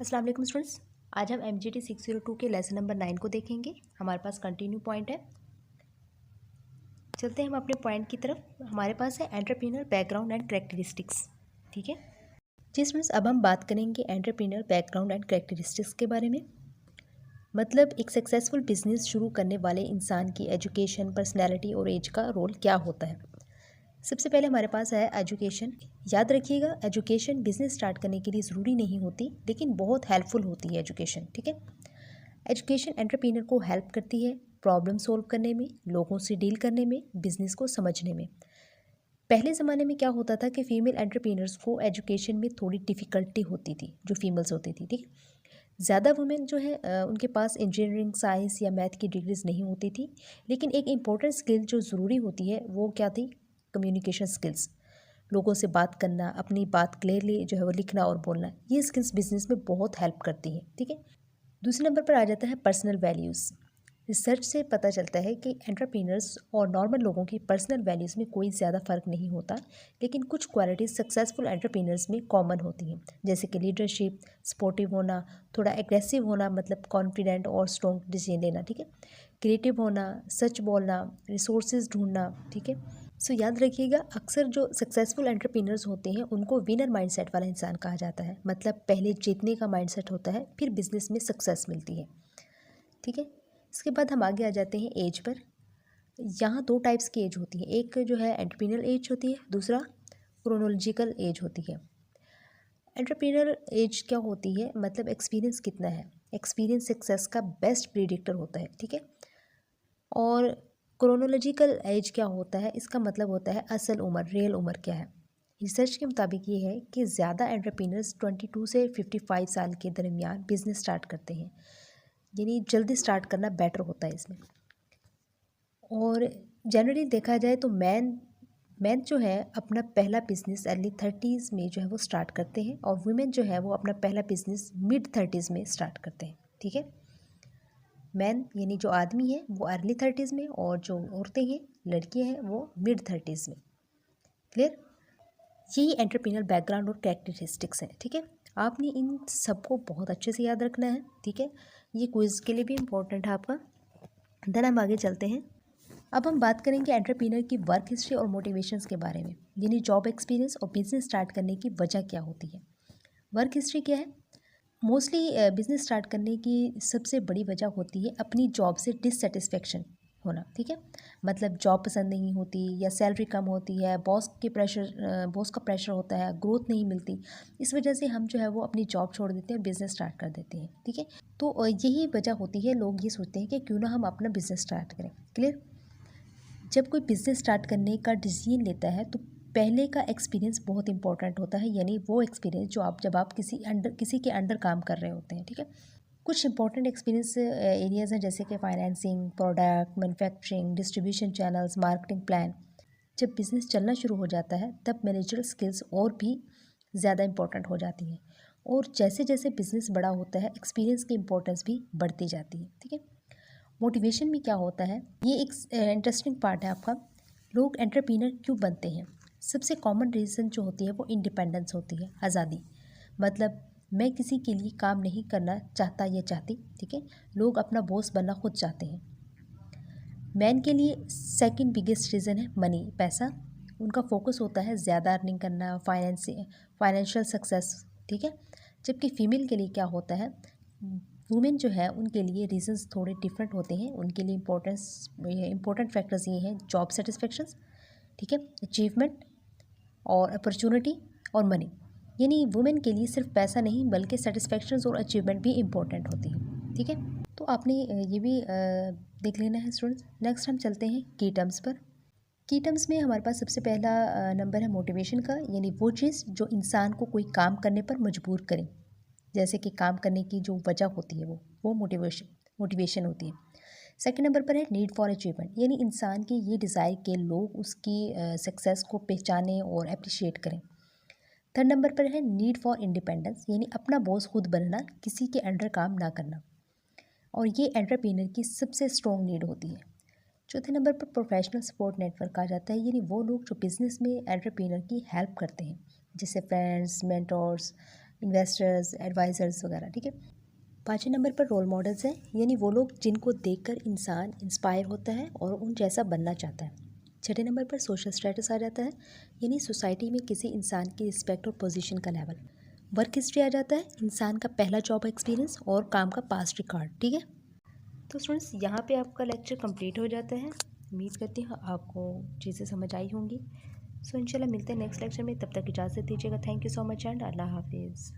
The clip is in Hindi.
अस्सलाम वालेकुम स्टूडेंट्स। आज हम MGT 602 के लेसन नंबर 9 को देखेंगे। हमारे पास कंटिन्यू पॉइंट है। चलते हैं हम अपने पॉइंट की तरफ। हमारे पास है एंटरप्रेन्योर बैकग्राउंड एंड कैरेक्टरिस्टिक्स। ठीक है जी स्टूडेंट्स, अब हम बात करेंगे एंटरप्रेन्योर बैकग्राउंड एंड कैरेक्टरिस्टिक्स के बारे में। मतलब एक सक्सेसफुल बिजनेस शुरू करने वाले इंसान की एजुकेशन, पर्सनैलिटी और एज का रोल क्या होता है। सबसे पहले हमारे पास है एजुकेशन। याद रखिएगा, एजुकेशन बिजनेस स्टार्ट करने के लिए ज़रूरी नहीं होती, लेकिन बहुत हेल्पफुल होती है एजुकेशन। ठीक है, एजुकेशन एंटरप्रेन्योर को हेल्प करती है प्रॉब्लम सॉल्व करने में, लोगों से डील करने में, बिजनेस को समझने में। पहले ज़माने में क्या होता था कि फ़ीमेल एंटरप्रेन्योर्स को एजुकेशन में थोड़ी डिफ़िकल्टी होती थी, जो फीमेल्स होती थी। ठीक, ज़्यादा वुमेन जो है उनके पास इंजीनियरिंग, साइंस या मैथ की डिग्रीज नहीं होती थी। लेकिन एक इम्पॉर्टेंट स्किल जो ज़रूरी होती है वो क्या थी? Communication skills. लोगों से बात करना, अपनी बात क्लियरली जो है वो लिखना और बोलना, ये स्किल्स बिजनेस में बहुत हेल्प करती हैं। ठीक है, दूसरे नंबर पर आ जाता है पर्सनल वैल्यूज़। रिसर्च से पता चलता है कि एंटरप्रेन्योर्स और नॉर्मल लोगों की पर्सनल वैल्यूज़ में कोई ज़्यादा फ़र्क नहीं होता, लेकिन कुछ क्वालिटीज़ सक्सेसफुल एंटरप्रेन्योर्स में कॉमन होती हैं, जैसे कि लीडरशिप, सपोर्टिव होना, थोड़ा एग्रेसिव होना, मतलब कॉन्फिडेंट और स्ट्रॉन्ग डिसीजन लेना। ठीक है, क्रिएटिव होना, सच बोलना, रिसोर्सेज ढूंढना। ठीक है, सो याद रखिएगा, अक्सर जो सक्सेसफुल एंटरप्रेन्योर्स होते हैं उनको विनर माइंडसेट वाला इंसान कहा जाता है। मतलब पहले जीतने का माइंडसेट होता है, फिर बिजनेस में सक्सेस मिलती है। ठीक है, इसके बाद हम आगे आ जाते हैं एज पर। यहाँ दो टाइप्स की एज होती है, एक जो है एंटरप्रेन्योर एज होती है, दूसरा क्रोनोलॉजिकल एज होती है। एंटरप्रेन्योर एज क्या होती है? मतलब एक्सपीरियंस कितना है। एक्सपीरियंस सक्सेस का बेस्ट प्रिडिक्टर होता है। ठीक है, और क्रोनोलॉजिकल एज क्या होता है? इसका मतलब होता है असल उम्र, रियल उम्र क्या है। रिसर्च के मुताबिक ये है कि ज़्यादा एंटरप्रेन्योर्स 22 से 55 साल के दरमियान बिजनेस स्टार्ट करते हैं, यानी जल्दी स्टार्ट करना बेटर होता है इसमें। और जनरली देखा जाए तो मैन जो है अपना पहला बिजनेस अर्ली 30s में जो है वो स्टार्ट करते हैं, और वुमेन जो है वो अपना पहला बिजनेस मिड 30s में स्टार्ट करते हैं। ठीक है, मैन यानी जो आदमी है वो अर्ली 30s में, और जो औरतें हैं, लड़कियां हैं, वो मिड 30s में। क्लियर? यही एंटरप्रेन्योर बैकग्राउंड और कैरेक्टरिस्टिक्स हैं। ठीक है, आपने इन सबको बहुत अच्छे से याद रखना है। ठीक है, ये क्विज़ के लिए भी इम्पोर्टेंट है आपका। देन हम आगे चलते हैं। अब हम बात करेंगे एंटरप्रेन्योर की वर्क हिस्ट्री और मोटिवेशंस के बारे में, यानी जॉब एक्सपीरियंस और बिजनेस स्टार्ट करने की वजह क्या होती है। वर्क हिस्ट्री क्या है? मोस्टली बिजनेस स्टार्ट करने की सबसे बड़ी वजह होती है अपनी जॉब से डिससेटिस्फेक्शन होना। ठीक है, मतलब जॉब पसंद नहीं होती, या सैलरी कम होती है, बॉस का प्रेशर होता है, ग्रोथ नहीं मिलती। इस वजह से हम जो है वो अपनी जॉब छोड़ देते हैं, बिजनेस स्टार्ट कर देते हैं। ठीक है, तो यही वजह होती है, लोग ये सोचते हैं कि क्यों ना हम अपना बिजनेस स्टार्ट करें। क्लियर? जब कोई बिज़नेस स्टार्ट करने का डिसीजन लेता है तो पहले का एक्सपीरियंस बहुत इंपॉर्टेंट होता है, यानी वो एक्सपीरियंस जो आप जब आप किसी के अंडर काम कर रहे होते हैं। ठीक है, कुछ इंपॉर्टेंट एक्सपीरियंस एरियाज़ हैं, जैसे कि financing, product, manufacturing, distribution channels, marketing plan. जब बिज़नेस चलना शुरू हो जाता है तब मैनेजरल स्किल्स और भी ज़्यादा इंपॉर्टेंट हो जाती हैं, और जैसे जैसे बिज़नेस बड़ा होता है एक्सपीरियंस की इंपॉर्टेंस भी बढ़ती जाती है। ठीक है, मोटिवेशन में क्या होता है, ये एक इंटरेस्टिंग पार्ट है आपका। लोग एंटरप्रेन्योर क्यों बनते हैं? सबसे कॉमन रीज़न जो होती है वो इंडिपेंडेंस होती है, आज़ादी। मतलब मैं किसी के लिए काम नहीं करना चाहता या चाहती। ठीक है, लोग अपना बॉस बनना खुद चाहते हैं। मैन के लिए सेकंड बिगेस्ट रीज़न है मनी, पैसा। उनका फोकस होता है ज़्यादा अर्निंग करना, फाइनेंशियल सक्सेस। ठीक है, जबकि फीमेल के लिए क्या होता है, वुमेन जो है उनके लिए रीजंस थोड़े डिफरेंट होते हैं। उनके लिए इम्पोर्टेंट फैक्टर्स ये हैं, जॉब सेटिस्फेक्शंस, ठीक है, अचीवमेंट और अपॉर्चुनिटी और मनी। यानी वुमेन के लिए सिर्फ पैसा नहीं बल्कि सेटिस्फेक्शंस और अचीवमेंट भी इम्पोर्टेंट होती हैं। ठीक है, तो आपने ये भी देख लेना है स्टूडेंट्स। नेक्स्ट हम चलते हैं की टर्म्स पर। की टर्म्स में हमारे पास सबसे पहला नंबर है मोटिवेशन का, यानी वो चीज़ जो इंसान को कोई काम करने पर मजबूर करे। जैसे कि काम करने की जो वजह होती है वो मोटिवेशन होती है। सेकंड नंबर पर है नीड फॉर अचीवमेंट, यानी इंसान की ये डिज़ायर के लोग उसकी सक्सेस को पहचानें और अप्रिशिएट करें। थर्ड नंबर पर है नीड फॉर इंडिपेंडेंस, यानी अपना बॉस खुद बनना, किसी के अंडर काम ना करना, और ये एंटरप्रेन्योर की सबसे स्ट्रॉन्ग नीड होती है। चौथे नंबर पर प्रोफेशनल सपोर्ट नेटवर्क आ जाता है, यानी वो लोग जो बिजनेस में एंटरप्रेन्योर की हेल्प करते हैं, जैसे फ्रेंड्स, मेंटोर्स, इन्वेस्टर्स, एडवाइज़र्स वगैरह, ठीक है। 5वें नंबर पर रोल मॉडल्स हैं, यानी वो लोग जिनको देखकर इंसान इंस्पायर होता है और उन जैसा बनना चाहता है। 6ठे नंबर पर सोशल स्टेटस आ जाता है, यानी सोसाइटी में किसी इंसान की रिस्पेक्ट और पोजीशन का लेवल। वर्क हिस्ट्री आ जाता है, इंसान का पहला जॉब एक्सपीरियंस और काम का पास्ट रिकॉर्ड, ठीक है। तो स्टूडेंट्स, यहाँ पे आपका लेक्चर कंप्लीट हो जाता है। उम्मीद करती हूँ आपको चीज़ें समझ आई होंगी। सो इंशाल्लाह मिलते हैं नेक्स्ट लेक्चर में, तब तक इजाज़त दीजिएगा। Thank you so much and अल्लाह हाफिज़।